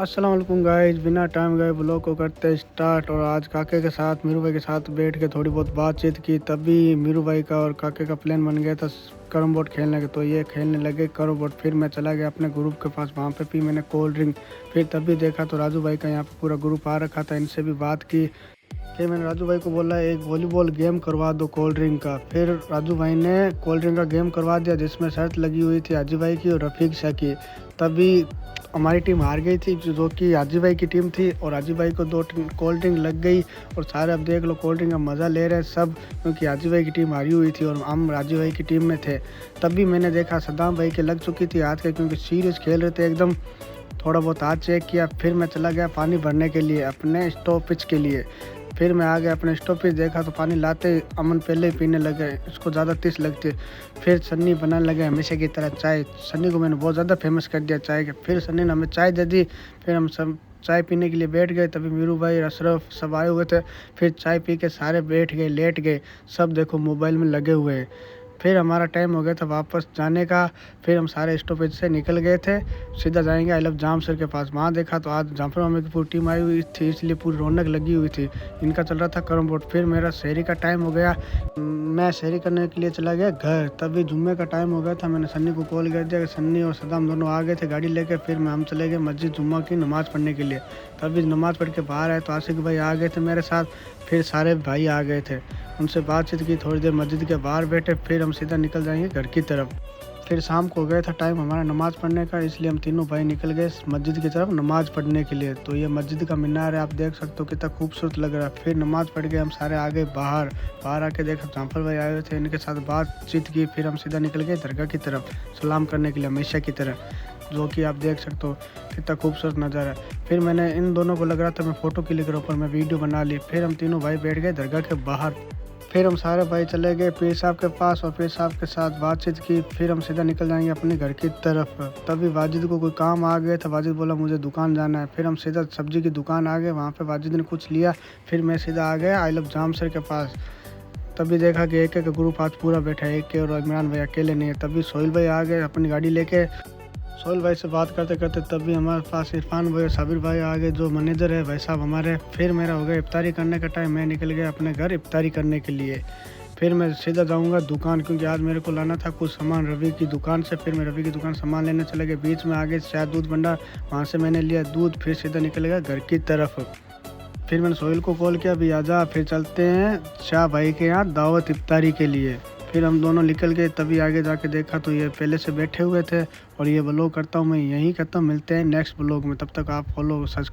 अस्सलाम वालेकुम गाइस, बिना टाइम गए ब्लॉग को करते स्टार्ट। और आज काके के साथ मीरू भाई के साथ बैठ के थोड़ी बहुत बातचीत की, तभी मीरू भाई का और काके का प्लान बन गया था कैरम बोर्ड खेलने के। तो ये खेलने लगे कैरम बोर्ड। फिर मैं चला गया अपने ग्रुप के पास, वहाँ पे पी मैंने कोल्ड ड्रिंक। फिर तभी देखा तो राजू भाई का यहाँ पे पूरा ग्रुप आ रखा था, इनसे भी बात की। फिर मैंने राजू भाई को बोला एक वॉलीबॉल गेम करवा दो कोल्ड ड्रिंक का। फिर राजू भाई ने कोल्ड ड्रिंक का गेम करवा दिया, जिसमें शर्त लगी हुई थी हाजी भाई की और रफ़ीक शाह की। तभी हमारी टीम हार गई थी, जो कि हाजी भाई की टीम थी। और हाजी भाई को 2 कोल्ड ड्रिंक लग गई और सारे अब देख लो कोल्ड ड्रिंक का मज़ा ले रहे हैं सब, क्योंकि हाजी भाई की टीम हारी हुई थी और हम हाजी भाई की टीम में थे। तभी मैंने देखा सद्दाम भाई के लग चुकी थी हाथ के, क्योंकि सीरियस खेल रहे थे एकदम। थोड़ा बहुत हाथ चेक किया, फिर मैं चला गया पानी भरने के लिए अपने स्टॉपेज के लिए। फिर मैं आ गया अपने स्टॉपेज, देखा तो पानी लाते ही अमन पहले ही पीने लगे, इसको ज़्यादा तीस लगती है। फिर सन्नी बनाने लगे हमेशा की तरह चाय। सन्नी को मैंने बहुत ज़्यादा फेमस कर दिया चाय के। फिर सन्नी ने हमें चाय दे दी। फिर हम सब चाय पीने के लिए बैठ गए। तभी मीरू भाई अशरफ सब आए हुए थे। फिर चाय पी के सारे बैठ गए, लेट गए। सब देखो मोबाइल में लगे हुए हैं। फिर हमारा टाइम हो गया था वापस जाने का। फिर हम सारे स्टॉपेज से निकल गए थे, सीधा जाएंगे आई लव जाम सर के पास। वहाँ देखा तो आज जाफर मामे की पूरी टीम आई हुई थी, इसलिए पूरी रौनक लगी हुई थी। इनका चल रहा था कैरम बोर्ड। फिर मेरा शहरी का टाइम हो गया, मैं शहरी करने के लिए चला गया घर। तभी जुम्मे का टाइम हो गया था, मैंने सन्नी को कॉल कर दिया कि सन्नी और सदाम दोनों आ गए थे गाड़ी लेके। फिर हम चले गए मस्जिद जुम्मा की नमाज़ पढ़ने के लिए। तभी नमाज़ पढ़ के बाहर आए तो आशिक भाई आ गए थे मेरे साथ। फिर सारे भाई आ गए थे, उनसे बातचीत की, थोड़ी देर मस्जिद के बाहर बैठे। फिर हम सीधा निकल जाएंगे घर की तरफ। फिर शाम को हो गया था टाइम हमारा नमाज़ पढ़ने का, इसलिए हम तीनों भाई निकल गए मस्जिद की तरफ नमाज़ पढ़ने के लिए। तो ये मस्जिद का मीनार है, आप देख सकते हो कितना खूबसूरत लग रहा है। फिर नमाज़ पढ़ के हम सारे आ गए बाहर। बाहर आके देखा जाफर भाई आए हुए थे, इनके साथ बातचीत की। फिर हम सीधा निकल गए दरगाह की तरफ सलाम करने के लिए हमेशा की तरह, जो कि आप देख सकते हो कितना खूबसूरत नज़ारा है। फिर मैंने इन दोनों को लग रहा था मैं फ़ोटो क्लिक करूँ, पर मैं वीडियो बना ली। फिर हम तीनों भाई बैठ गए दरगाह के बाहर। फिर हम सारे भाई चले गए पीर साहब के पास और पीर साहब के साथ बातचीत की। फिर हम सीधा निकल जाएंगे अपने घर की तरफ। तभी वाजिद को कोई काम आ गया था, वाजिद बोला मुझे दुकान जाना है। फिर हम सीधा सब्जी की दुकान आ गए, वहाँ पे वाजिद ने कुछ लिया। फिर मैं सीधा आ गया आई लव जाम सर के पास। तभी देखा कि एक एक ग्रुप आज पूरा बैठा है, एक के और इमरान भाई अकेले नहीं है। तभी सोहेल भाई आ गए अपनी गाड़ी लेके। सोहेल भाई से बात करते करते तभी हमारे पास इरफान भाई और साबिर भाई आ गए, जो मैनेजर है भाई साहब हमारे। फिर मेरा हो गया इफ्तारी करने का टाइम, मैं निकल गया अपने घर इफ्तारी करने के लिए। फिर मैं सीधा जाऊंगा दुकान, क्योंकि आज मेरे को लाना था कुछ सामान रवि की दुकान से। फिर मैं रवि की दुकान सामान लेने चले गए। बीच में आगे शायद दूध भंडार, वहाँ से मैंने लिया दूध। फिर सीधा निकल गया घर की तरफ। फिर मैंने सोहेल को कॉल किया अभी आजा, फिर चलते हैं शाह भाई के यहाँ दावत इफ्तारी के लिए। फिर हम दोनों निकल गए। तभी आगे जाके देखा तो ये पहले से बैठे हुए थे। और ये ब्लॉग करता हूँ मैं यहीं खत्म, मिलते हैं नेक्स्ट ब्लॉग में। तब तक आप फॉलो सब्सक्राइब